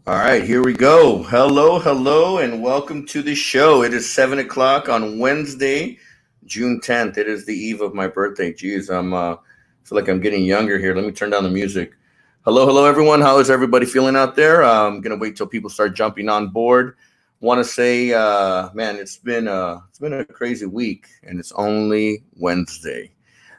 All right, here we go. Hello, hello, and welcome to the show. It is 7 o'clock on Wednesday, June 10th. It is the eve of my birthday. Jeez, feel like I'm getting younger here. Let me turn down the music. Hello, hello, everyone. How is everybody feeling out there? I'm gonna wait till people start jumping on board. Want to say, man, it's been a crazy week, and it's only Wednesday.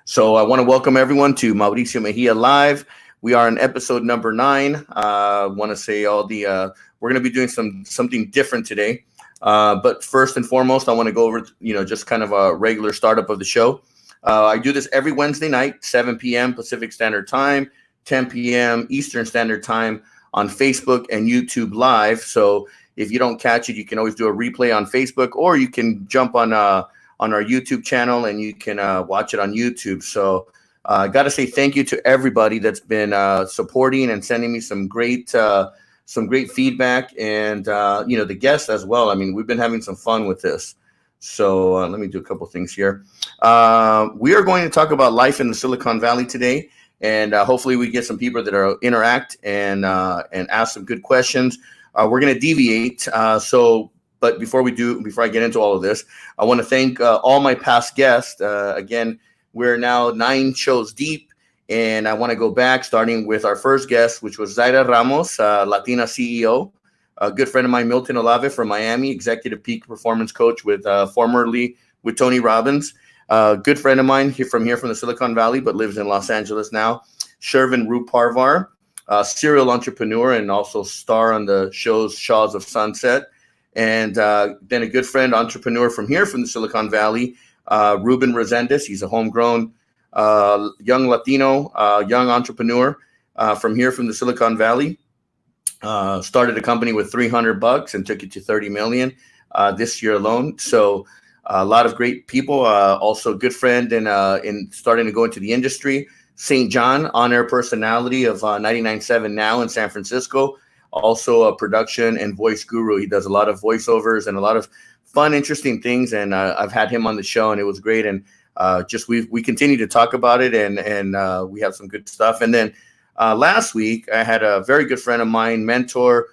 So I want to welcome everyone to Mauricio Mejia Live. We are on episode number 9. Want to say we're going to be doing something different today. But first and foremost, I want to go over just kind of a regular startup of the show. I do this every Wednesday night, 7 p.m. Pacific Standard Time, 10 p.m. Eastern Standard Time on Facebook and YouTube Live. So if you don't catch it, you can always do a replay on Facebook, or you can jump on our YouTube channel and you can watch it on YouTube. So I got to say thank you to everybody that's been supporting and sending me some great feedback, and the guests as well. I mean, we've been having some fun with this. So let me do a couple things here. We are going to talk about life in the Silicon Valley today, and hopefully we get some people that are interact and ask some good questions. We're going to deviate. But before I get into all of this, I want to thank all my past guests. Again, we're now 9 shows deep, and I want to go back, starting with our first guest, which was Zaira Ramos, Latina CEO, a good friend of mine, Milton Olave from Miami, executive peak performance coach with formerly with Tony Robbins. Good friend of mine from the Silicon Valley, but lives in Los Angeles now. Shervin Ruparvar, serial entrepreneur and also star on the shows Shaws of Sunset. And then a good friend, entrepreneur from the Silicon Valley, Ruben Resendez. He's a homegrown young Latino, young entrepreneur from the Silicon Valley. Started a company with $300 and took it to 30 million this year alone. So a lot of great people. Also a good friend in starting to go into the industry. St. John, on-air personality of 99.7 Now in San Francisco. Also a production and voice guru. He does a lot of voiceovers and a lot of fun, interesting things. And I've had him on the show, and it was great. And we continue to talk about it, and we have some good stuff. And then last week, I had a very good friend of mine, mentor.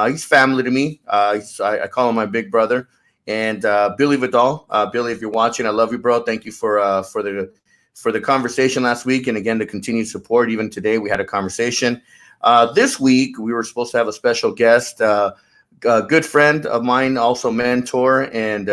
He's family to me. I call him my big brother. And Billy Vidal. Billy, if you're watching, I love you, bro. Thank you for the conversation last week, and again, the continued support. Even today, we had a conversation. This week, we were supposed to have a special guest, a good friend of mine, also mentor, and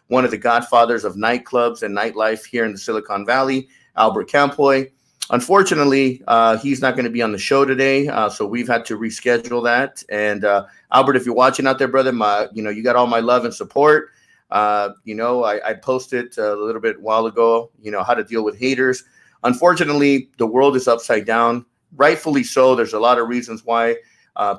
one of the godfathers of nightclubs and nightlife here in the Silicon Valley, Albert Campoy. Unfortunately, he's not going to be on the show today, so we've had to reschedule that. And Albert, if you're watching out there, brother, you got all my love and support. I posted a little bit while ago, how to deal with haters. Unfortunately, the world is upside down. Rightfully so. There's a lot of reasons why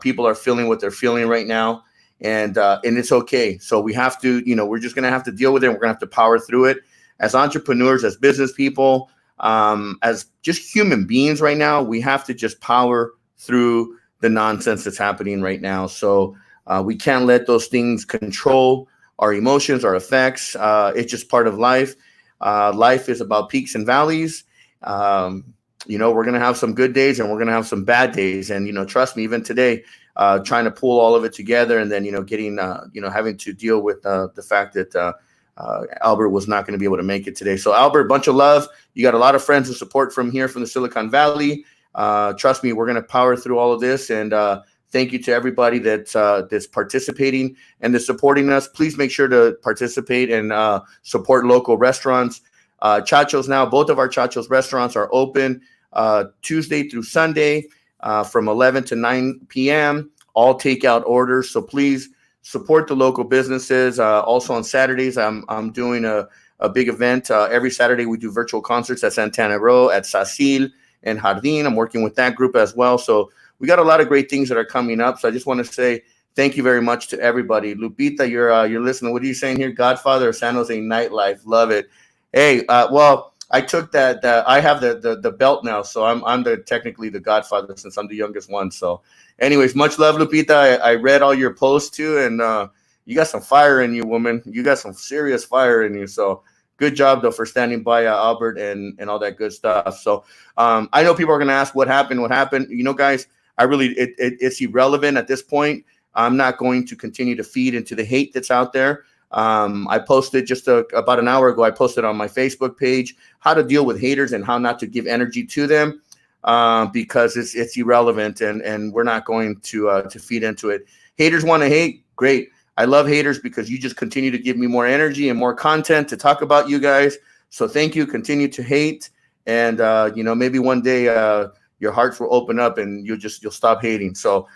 people are feeling what they're feeling right now, and it's okay. So we have to, we're just going to have to deal with it. We're going to have to power through it as entrepreneurs, as business people, as just human beings right now. We have to just power through the nonsense that's happening right now. So we can't let those things control our emotions, our effects. It's just part of life. Life is about peaks and valleys. We're going to have some good days and we're going to have some bad days. And, trust me, even today, trying to pull all of it together, and then, getting, having to deal with the fact that Albert was not going to be able to make it today. So Albert, bunch of love. You got a lot of friends and support from the Silicon Valley. Trust me, we're going to power through all of this. And thank you to everybody that's participating and that's supporting us. Please make sure to participate and support local restaurants. Chacho's now, both of our Chacho's restaurants are open Tuesday through Sunday from 11 to 9 p.m. All takeout orders. So please support the local businesses. Also on Saturdays, I'm doing a big event. Every Saturday we do virtual concerts at Santana Row, at Sacil and Jardín. I'm working with that group as well. So we got a lot of great things that are coming up. So I just want to say thank you very much to everybody. Lupita, you're listening. What are you saying here? Godfather of San Jose Nightlife. Love it. Hey, well, I took that. I have the belt now, so I'm technically the godfather since I'm the youngest one. So, anyways, much love, Lupita. I read all your posts too, and you got some fire in you, woman. You got some serious fire in you. So, good job though for standing by Albert and all that good stuff. So, I know people are gonna ask what happened. Guys, it's irrelevant at this point. I'm not going to continue to feed into the hate that's out there. I posted just about an hour ago. I posted on my Facebook page how to deal with haters and how not to give energy to them, because it's irrelevant, and we're not going to feed into it. Haters want to hate, great. I love haters because you just continue to give me more energy and more content to talk about you guys. So thank you. Continue to hate, and maybe one day your hearts will open up and you'll stop hating. So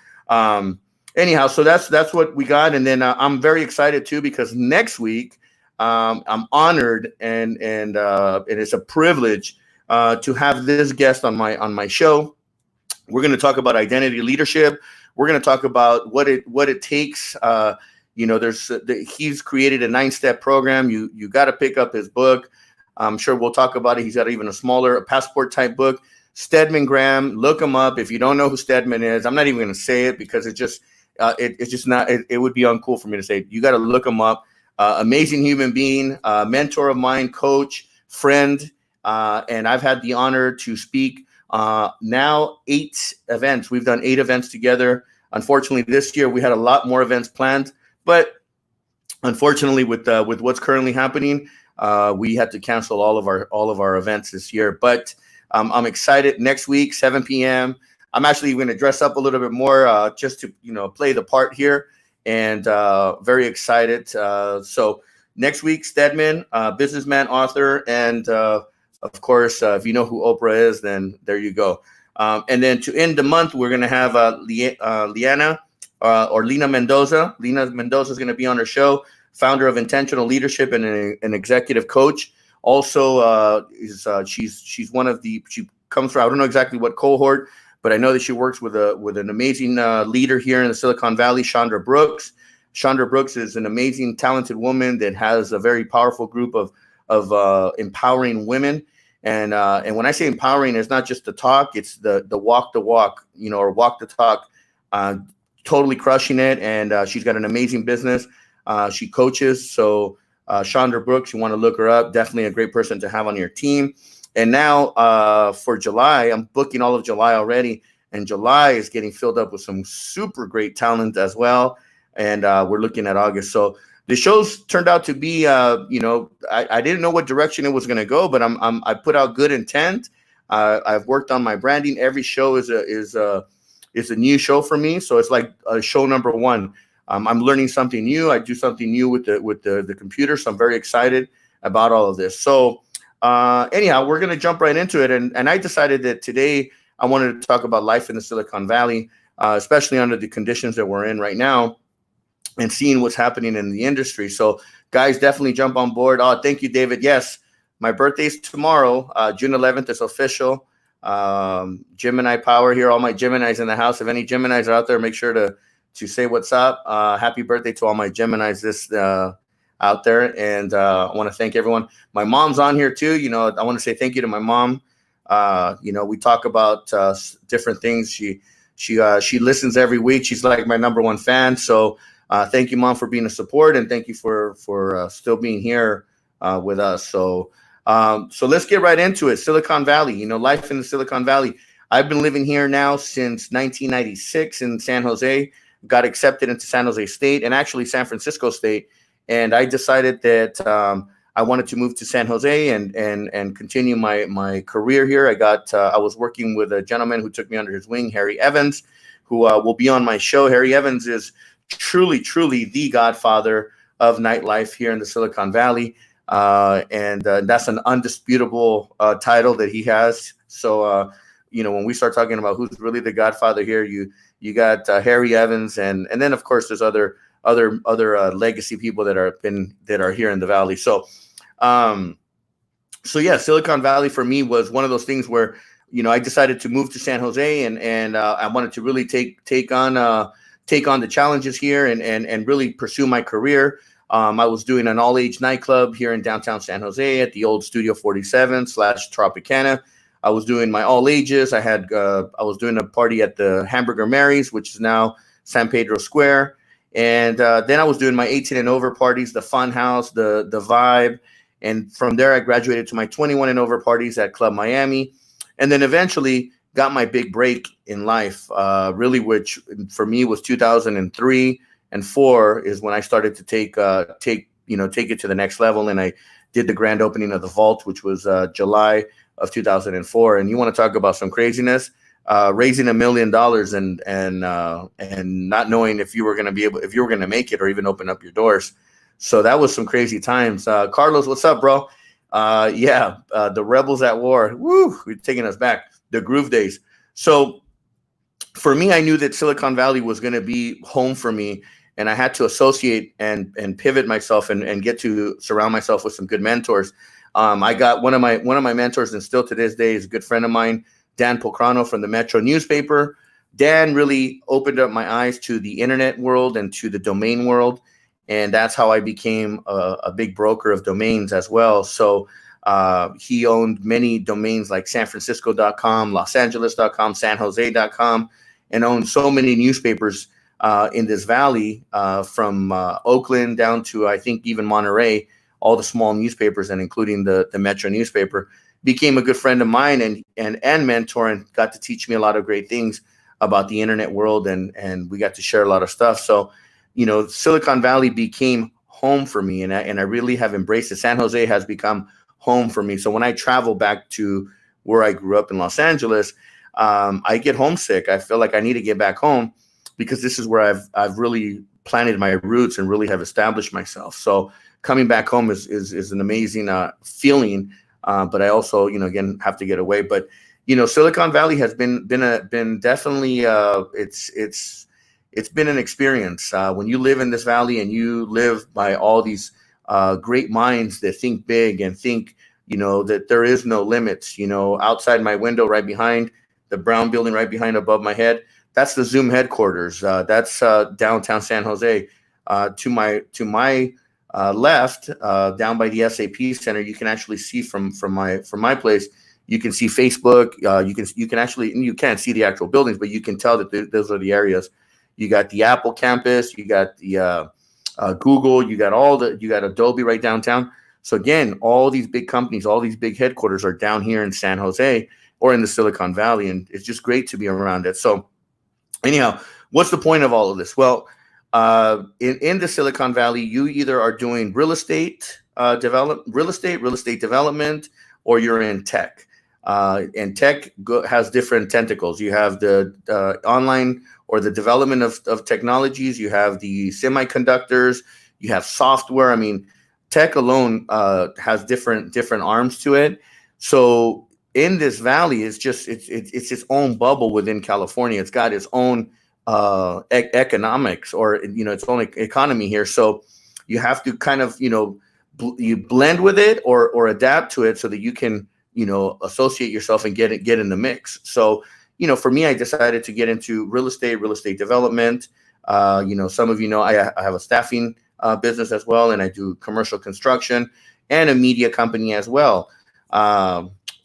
anyhow, so that's what we got. And then I'm very excited too, because next week I'm honored and it's a privilege to have this guest on my show. We're going to talk about identity leadership. We're going to talk about what it takes. He's created a 9-step program. You got to pick up his book. I'm sure we'll talk about it. He's got even a passport type book. Stedman Graham, look him up. If you don't know who Stedman is, I'm not even going to say it because it's just not. It would be uncool for me to say it. You got to look him up. Amazing human being, mentor of mine, coach, friend, and I've had the honor to speak now 8 events. We've done 8 events together. Unfortunately, this year we had a lot more events planned, but unfortunately, with what's currently happening, we had to cancel all of our events this year. But I'm excited. Next week, 7 p.m. I'm actually going to dress up a little bit more just to play the part here, and very excited. So next week, Stedman, businessman, author, and of course, if you know who Oprah is, then there you go. And then to end the month, we're going to have Lena Mendoza. Lena Mendoza is going to be on our show, founder of Intentional Leadership and an executive coach. Also, she's one of she comes from, I don't know exactly what cohort, but I know that she works with an amazing leader here in the Silicon Valley, Chandra Brooks. Chandra Brooks is an amazing, talented woman that has a very powerful group of empowering women. And when I say empowering, it's not just the talk; it's the walk the walk, or walk the talk. Totally crushing it, and she's got an amazing business. She coaches, so Chandra Brooks, you want to look her up. Definitely a great person to have on your team. And now for July, I'm booking all of July already, and July is getting filled up with some super great talent as well. And we're looking at August. So the show's turned out to be, I didn't know what direction it was going to go, but I put out good intent. I've worked on my branding. Every show is a new show for me. So it's like show number 1. I'm learning something new. I do something new with the computer. So I'm very excited about all of this. So anyhow, we're going to jump right into it. And I decided that today I wanted to talk about life in the Silicon Valley, especially under the conditions that we're in right now, and seeing what's happening in the industry. So guys, definitely jump on board. Oh, thank you, David. Yes, my birthday's tomorrow. June 11th is official. Gemini power here. All my Geminis in the house. If any Geminis are out there, make sure to say what's up. Happy birthday to all my Geminis out there. And I want to thank everyone. My mom's on here too. I want to say thank you to my mom. We talk about different things. She listens every week. She's like my number 1 fan. So thank you, Mom, for being a support, and thank you for still being here with us. So let's get right into it. Silicon Valley, life in the Silicon Valley. I've been living here now since 1996 in San Jose. Got accepted into San Jose State and actually San Francisco State, and I decided that I wanted to move to San Jose and continue my career here. I was working with a gentleman who took me under his wing, Harry Evans, who will be on my show. Harry Evans is truly the godfather of nightlife here in the Silicon Valley, and that's an undisputable title that he has. So when we start talking about who's really the godfather here, you got Harry Evans, and then of course there's other legacy people that are here in the valley. So yeah, Silicon Valley for me was one of those things where I decided to move to San Jose, and I wanted to really take on the challenges here and really pursue my career. I was doing an all-age nightclub here in downtown San Jose at the old Studio 47/Tropicana. I was doing my all ages. I was doing a party at the Hamburger Mary's, which is now San Pedro Square. And then I was doing my 18 and over parties, the Fun House, the Vibe. And from there, I graduated to my 21 and over parties at Club Miami. And then eventually got my big break in life, really, which for me was 2003 and four is when I started to take it to the next level. And I did the grand opening of the vault, which was July of 2004. And you want to talk about some craziness, raising $1 million and not knowing if you were going to if you were going to make it or even open up your doors. So that was some crazy times. Carlos, what's up, bro? The Rebels at War. Woo, you're taking us back. The Groove Days. So for me, I knew that Silicon Valley was going to be home for me, and I had to associate and pivot myself and get to surround myself with some good mentors. I got one of my mentors, and still to this day is a good friend of mine, Dan Pokhran from the Metro newspaper. Dan really opened up my eyes to the internet world and to the domain world. And that's how I became a big broker of domains as well. So he owned many domains like sanfrancisco.com, losangeles.com, sanjose.com, and owned so many newspapers in this valley from Oakland down to, I think, even Monterey, all the small newspapers and including the Metro newspaper. Became a good friend of mine and mentor, and got to teach me a lot of great things about the internet world, and we got to share a lot of stuff. So, Silicon Valley became home for me, and I really have embraced it. San Jose has become home for me. So when I travel back to where I grew up in Los Angeles, I get homesick. I feel like I need to get back home because this is where I've really planted my roots and really have established myself. So coming back home is an amazing feeling. But I also, again, have to get away. But Silicon Valley has been definitely it's been an experience. When you live in this valley and you live by all these great minds that think big and think, that there is no limits. Outside my window, right behind the brown building, right behind above my head, that's the Zoom headquarters. That's downtown San Jose. To my left, down by the SAP Center, you can actually see from my place. You can see Facebook. You can't see the actual buildings, but you can tell that those are the areas. You got the Apple campus. You got the Google. You got Adobe right downtown. So again, all these big companies, all these big headquarters are down here in San Jose or in the Silicon Valley, and it's just great to be around it. So anyhow, what's the point of all of this? Well, in the Silicon Valley, you either are doing real estate development, or you're in tech. And tech has different tentacles. You have the online or the development of technologies. You have the semiconductors. You have software. I mean, tech alone has different arms to it. So in this valley, it's its own bubble within California. It's got its own economics, or its own economy here. So you have to kind of you blend with it or adapt to it so that you can associate yourself and get in the mix. So for me, I decided to get into real estate development. Some of I have a staffing business as well, and I do commercial construction and a media company as well.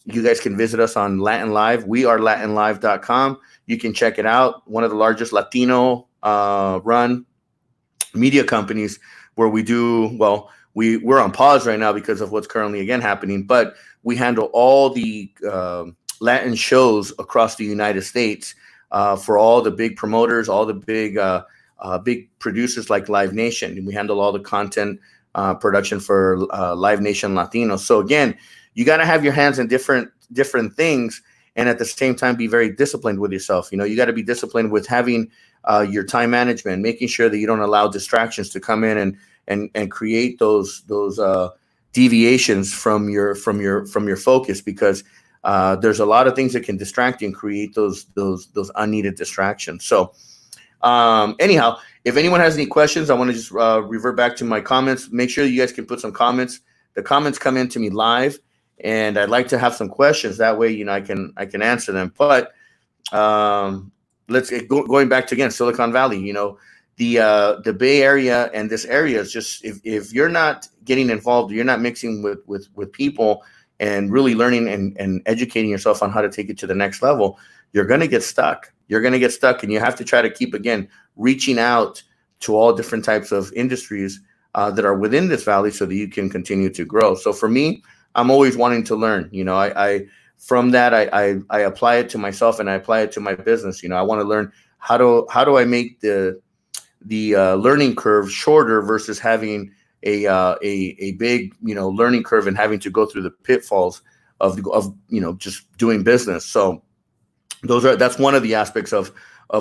You guys can visit us on Latin Live. We are latinlive.com. You can check it out. One of the largest Latino run media companies, where we do, well, we're on pause right now because of what's currently again happening, but we handle all the Latin shows across the United States for all the big promoters, all the big producers like Live Nation. And we handle all the content production for Live Nation Latino. So again, you got to have your hands in different things, and at the same time be very disciplined with yourself. You got to be disciplined with having your time management, making sure that you don't allow distractions to come in and create those deviations from your focus, because there's a lot of things that can distract you and create those unneeded distractions. So anyhow, if anyone has any questions, I want to just revert back to my comments. Make sure you guys can put some comments. The comments come in to me live, and I'd like to have some questions. That way, I can answer them. But let's going back to, again, Silicon Valley. The Bay Area and this area is just, if you're not getting involved, you're not mixing with people and really learning and educating yourself on how to take it to the next level, you're going to get stuck. And you have to try to keep, again, reaching out to all different types of industries that are within this valley so that you can continue to grow. So for me, I'm always wanting to learn. from that, I apply it to myself and I apply it to my business. I want to learn how do I make the learning curve shorter versus having a big learning curve and having to go through the pitfalls of just doing business. So that's one of the aspects of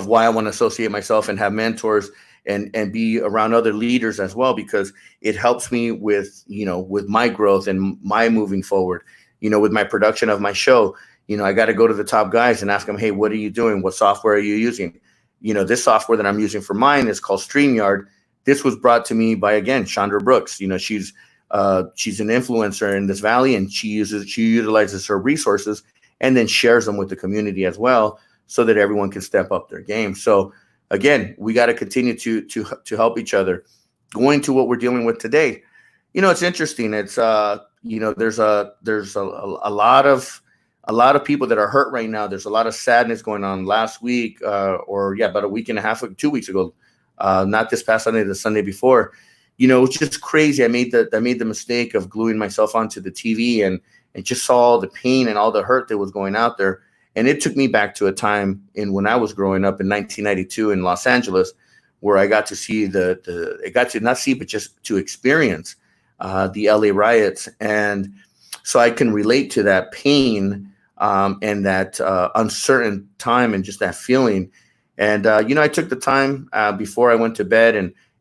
why I want to associate myself and have mentors and be around other leaders as well, because it helps me with my growth and my moving forward. With my production of my show, I got to go to the top guys and ask them, hey, what are you doing? What software are you using? This software that I'm using for mine is called StreamYard. This was brought to me by, again, Chandra Brooks. She's an influencer in this valley, and she utilizes her resources and then shares them with the community as well, so that everyone can step up their game. So again, we got to continue to help each other. Going to what we're dealing with today, it's interesting. It's there's a lot of people that are hurt right now. There's a lot of sadness going on. Last week, about a week and a half, 2 weeks ago, not this past Sunday, the Sunday before, it's just crazy. I made the mistake of gluing myself onto the TV and just saw all the pain and all the hurt that was going out there. And it took me back to a time when I was growing up in 1992 in Los Angeles, where I got to see but just to experience the LA riots. And so I can relate to that pain and that uncertain time and just that feeling. And, I took the time before I went to bed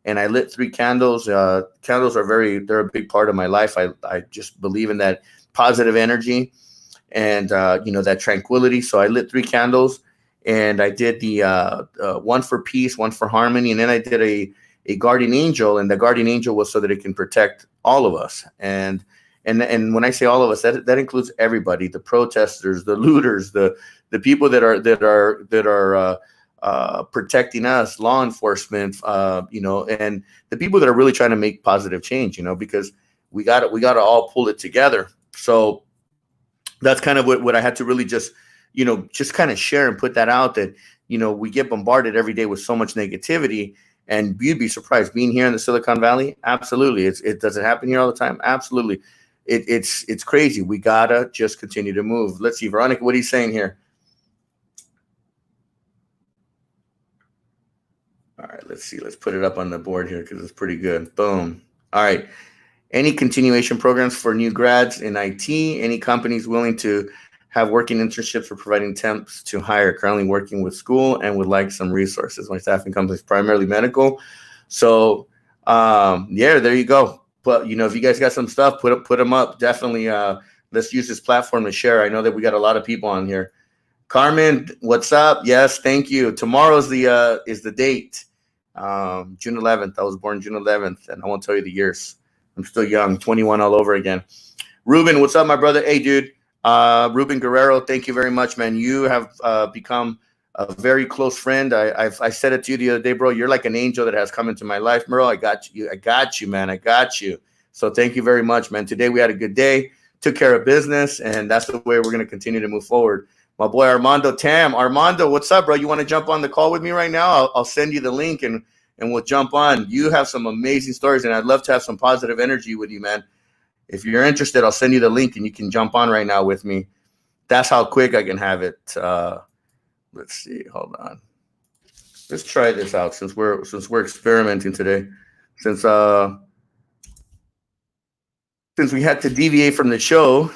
and I lit 3 candles. Candles they're a big part of my life. I just believe in that positive energy and, that tranquility. So I lit 3 candles and I did the one for peace, one for harmony. And then I did a guardian angel, and the guardian angel was so that it can protect all of us. And when I say all of us, that includes everybody, the protesters, the looters, the people that are protecting us, law enforcement, and the people that are really trying to make positive change, because we got to all pull it together. So that's kind of what I had to really just kind of share and put that out, that, we get bombarded every day with so much negativity, and you'd be surprised being here in the Silicon Valley. Absolutely. Does it happen here all the time? Absolutely. It's crazy. We gotta just continue to move. Let's see, Veronica, what are you saying here? All right, let's see. Let's put it up on the board here because it's pretty good. Boom. All right. Any continuation programs for new grads in IT? Any companies willing to have working internships or providing temps to hire? Currently working with school and would like some resources. My staffing company is primarily medical. So, there you go. But, if you guys got some stuff, put them up. Definitely, let's use this platform to share. I know that we got a lot of people on here. Carmen, what's up? Yes, thank you. Tomorrow's is the date, June 11th. I was born June 11th, and I won't tell you the years. I'm still young, 21 all over again. Ruben, what's up, my brother? Hey, dude. Ruben Guerrero, thank you very much, man. You have become a very close friend. I said it to you the other day, bro. You're like an angel that has come into my life, bro. I got you, man. I got you. So thank you very much, man. Today we had a good day, took care of business, and that's the way we're going to continue to move forward. My boy Armando Tam. Armando, what's up, bro? You want to jump on the call with me right now? I'll send you the link and we'll jump on. You have some amazing stories, and I'd love to have some positive energy with you, man. If you're interested, I'll send you the link and you can jump on right now with me. That's how quick I can have it. Let's see. Hold on. Let's try this out since we're experimenting today. Since we had to deviate from the show,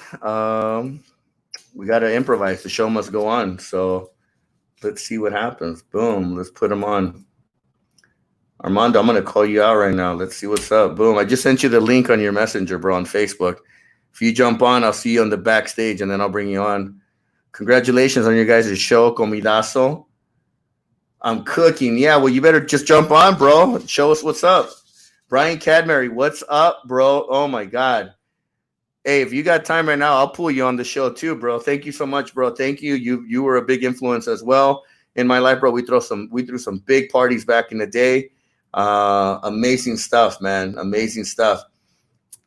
we got to improvise. The show must go on. So let's see what happens. Boom. Let's put them on. Armando, I'm going to call you out right now. Let's see what's up. Boom. I just sent you the link on your messenger, bro, on Facebook. If you jump on, I'll see you on the backstage, and then I'll bring you on. Congratulations on your guys' show, Comidazo. I'm cooking. Yeah, well, you better just jump on, bro. Show us what's up. Brian Cadbury, what's up, bro? Oh, my God. Hey, if you got time right now, I'll pull you on the show too, bro. Thank you so much, bro. Thank you. You were a big influence as well in my life, bro. We threw some big parties back in the day. Amazing stuff, man. Amazing stuff.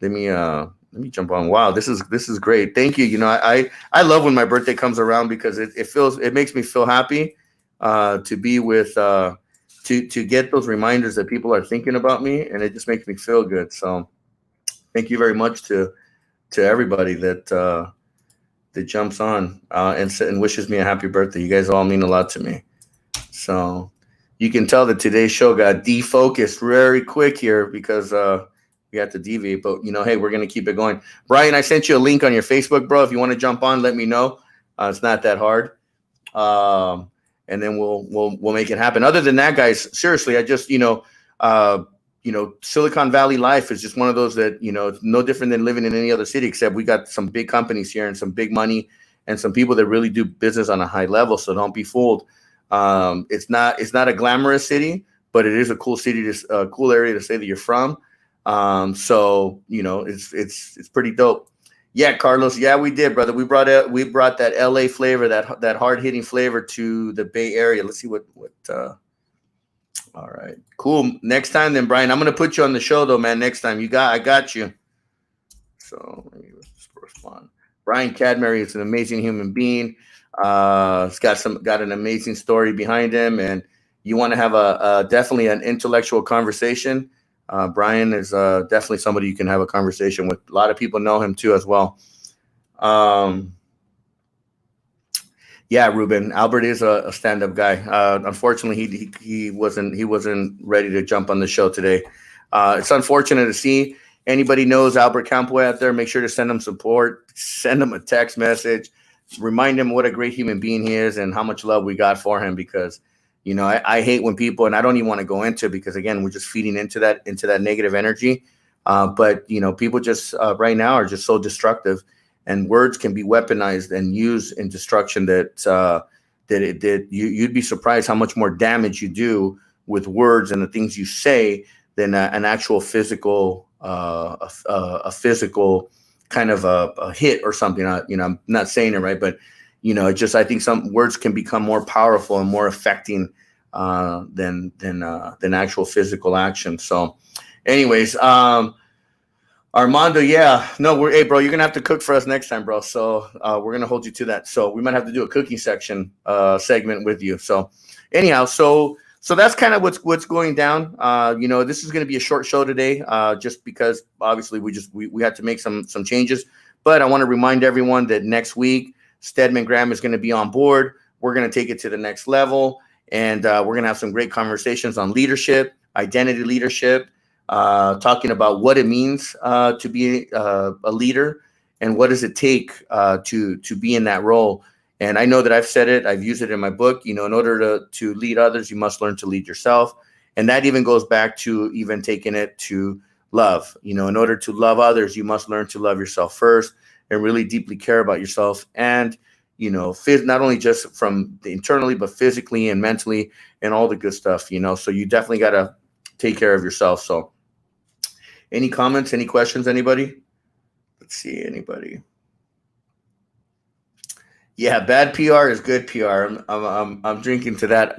Let me jump on. Wow, this is great. Thank you. I love when my birthday comes around because it makes me feel happy to be with to get those reminders that people are thinking about me, and it just makes me feel good. So thank you very much to everybody that that jumps on and wishes me a happy birthday. You guys all mean a lot to me. So you can tell that today's show got defocused very quick here because we had to deviate. But hey, we're gonna keep it going. Brian, I sent you a link on your Facebook, bro. If you want to jump on, let me know. It's not that hard. And then we'll make it happen. Other than that, guys, seriously, I just Silicon Valley life is just one of those that it's no different than living in any other city, except we got some big companies here and some big money and some people that really do business on a high level. So don't be fooled. It's not a glamorous city, but it is a cool city, a cool area to say that you're from. So it's pretty dope. Yeah, Carlos. Yeah, we did, brother. We brought that LA flavor, that hard hitting flavor to the Bay Area. Let's see what. All right, cool. Next time, then, Brian, I'm gonna put you on the show, though, man. Next time, I got you. So let me respond. Brian Cadbury is an amazing human being. He's got an amazing story behind him, and you want to have definitely an intellectual conversation. Brian is definitely somebody you can have a conversation with. A lot of people know him too as well. Yeah, Ruben Albert is a stand-up guy. Unfortunately, he wasn't ready to jump on the show today. It's unfortunate to see. Anybody knows Albert Campo out there, make sure to send him support. Send him a text message. Remind him what a great human being he is and how much love we got for him, because I hate when people, and I don't even want to go into it because, again, we're just feeding into that negative energy. But people just right now are just so destructive. And words can be weaponized and used in destruction that you'd be surprised how much more damage you do with words and the things you say than an actual physical, a physical kind of a hit or something. I'm not saying it right, but I think some words can become more powerful and more affecting than actual physical action. So, anyways. Armando, yeah. No, hey, bro, you're going to have to cook for us next time, bro. So we're going to hold you to that. So we might have to do a cooking section segment with you. So anyhow, so that's kind of what's going down. This is going to be a short show today just because obviously we had to make some changes. But I want to remind everyone that next week, Stedman Graham is going to be on board. We're going to take it to the next level. And we're going to have some great conversations on leadership, identity leadership, talking about what it means to be a leader and what does it take to be in that role. And I know that I've said it, I've used it in my book, in order to lead others, you must learn to lead yourself. And that even goes back to even taking it to love. In order to love others, you must learn to love yourself first and really deeply care about yourself. And, not only just from internally, but physically and mentally and all the good stuff, so you definitely got to take care of yourself. So any comments, any questions, anybody? Let's see, anybody. Yeah, bad PR is good PR. I'm drinking to that.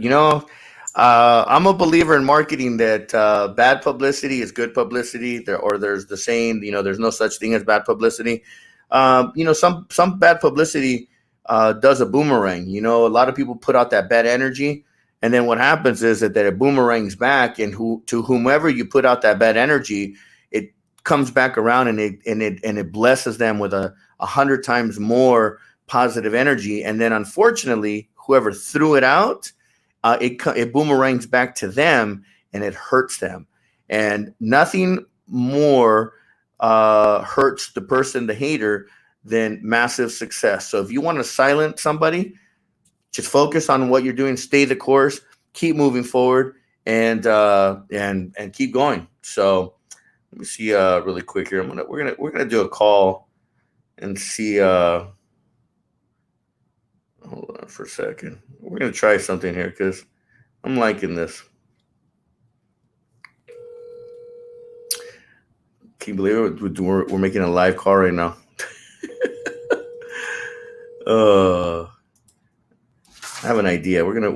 I'm a believer in marketing that bad publicity is good publicity. There's the saying, there's no such thing as bad publicity. Some bad publicity does a boomerang. A lot of people put out that bad energy, and then what happens is that it boomerangs back, and to whomever you put out that bad energy, it comes back around and it blesses them with 100 times more positive energy. And then unfortunately, whoever threw it out, it boomerangs back to them and it hurts them. And nothing more hurts the person, the hater, than massive success. So if you want to silence somebody, just focus on what you're doing, stay the course, keep moving forward, and keep going. So let me see really quick here. We're gonna do a call and see. Hold on for a second. We're gonna try something here because I'm liking this. Can you believe it? We're making a live call right now. I have an idea. We're gonna.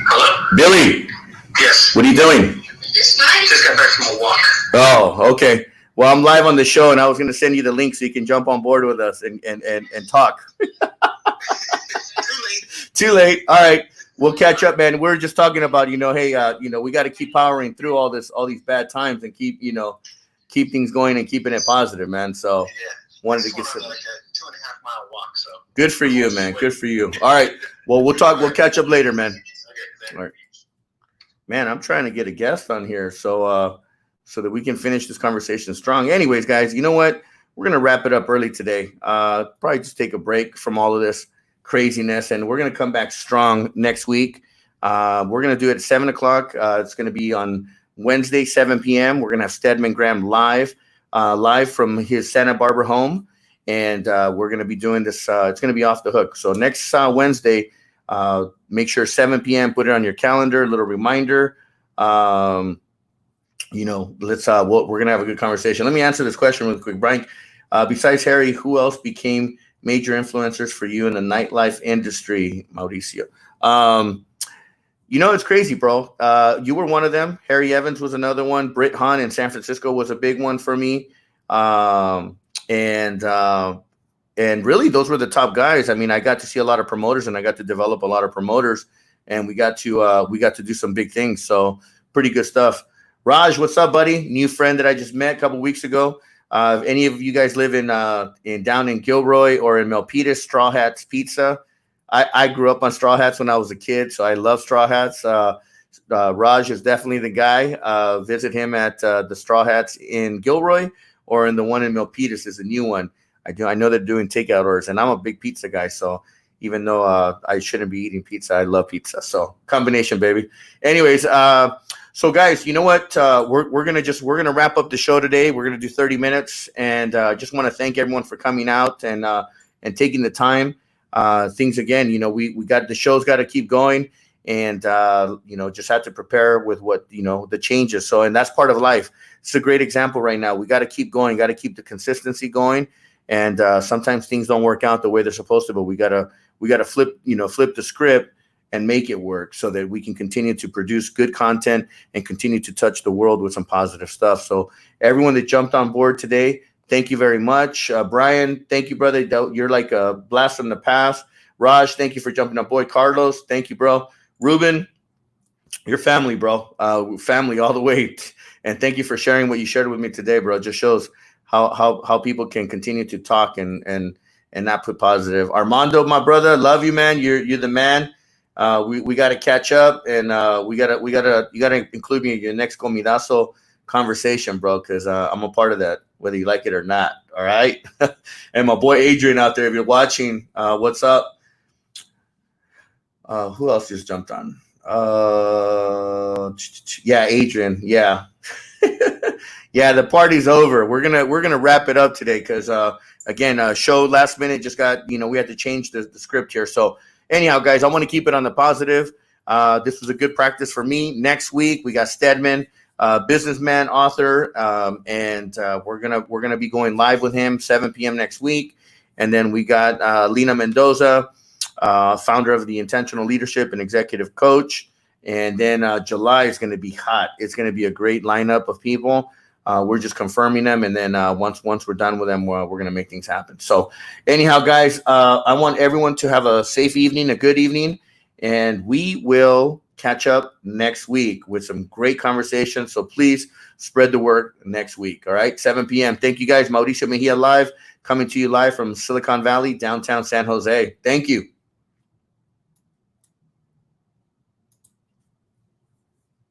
Hello? Billy. Yes. What are you doing? Just got back from a walk. Oh, okay. Well, I'm live on the show, and I was going to send you the link so you can jump on board with us and talk. Too late. Too late. All right. we'll catch up, man. We're just talking about, hey, we got to keep powering through all these bad times and keep things going and keeping it positive, man. So wanted to get some like a 2.5 mile walk. So good for you, man. Good for you. All right. Well, we'll catch up later, man. Okay. All right. Man, I'm trying to get a guest on here so that we can finish this conversation strong. Anyways, guys, you know what? We're going to wrap it up early today. Probably just take a break from all of this craziness, and we're going to come back strong next week. We're going to do it at 7 o'clock. It's going to be on Wednesday, 7 p.m. We're going to have Stedman Graham live from his Santa Barbara home, and we're going to be doing this. It's going to be off the hook. So next Wednesday, make sure 7 p.m. Put it on your calendar. A little reminder. We're going to have a good conversation. Let me answer this question real quick, Brian. Besides Harry, who else became major influencers for you in the nightlife industry, Mauricio? It's crazy, bro. You were one of them. Harry Evans was another one. Britt Hahn in San Francisco was a big one for me. And really, those were the top guys. I mean, I got to see a lot of promoters, and I got to develop a lot of promoters, and we got to do some big things. So pretty good stuff. Raj, what's up, buddy? New friend that I just met a couple weeks ago. If any of you guys live down in Gilroy or in Milpitas, Straw Hats Pizza. I grew up on Straw Hats when I was a kid, so I love Straw Hats. Raj is definitely the guy. Visit him at the Straw Hats in Gilroy, or in the one in Milpitas is a new one. I know they're doing takeout orders, and I'm a big pizza guy, so even though I shouldn't be eating pizza, I love pizza. So combination, baby. Anyways, so guys, you know what? We're gonna wrap up the show today. We're gonna do 30 minutes, and just want to thank everyone for coming out and taking the time. Things again, we got the show's got to keep going, and just have to prepare with what the changes. So, and that's part of life. It's a great example right now. We got to keep going. Got to keep the consistency going, and sometimes things don't work out the way they're supposed to. But we gotta flip the script and make it work so that we can continue to produce good content and continue to touch the world with some positive stuff. So everyone that jumped on board today, thank you very much. Brian, thank you, brother. You're like a blast from the past. Raj, thank you for jumping on board. Carlos, thank you, bro. Ruben, you're family, bro. Family all the way. And thank you for sharing what you shared with me today, bro. It just shows how people can continue to talk and not put positive. Armando, my brother, love you, man. You're the man. We got to catch up, and you gotta include me in your next Comidazo conversation, bro, because I'm a part of that, whether you like it or not. All right. And my boy Adrian out there, if you're watching, what's up? Who else just jumped on? Yeah, Adrian. Yeah. Yeah, the party's over. We're gonna wrap it up today because again, show last minute just got we had to change the script here. So anyhow, guys, I want to keep it on the positive. This was a good practice for me. Next week we got Stedman, businessman, author, and we're gonna be going live with him 7 p.m. next week. And then we got Lena Mendoza, founder of the Intentional Leadership and executive coach. And then July is going to be hot. It's going to be a great lineup of people. We're just confirming them, and then once we're done with them, we're going to make things happen. So anyhow, guys, I want everyone to have a safe evening, a good evening, and we will catch up next week with some great conversations. So please spread the word next week. All right, 7 p.m. Thank you, guys. Mauricio Mejia live, coming to you live from Silicon Valley, downtown San Jose. Thank you.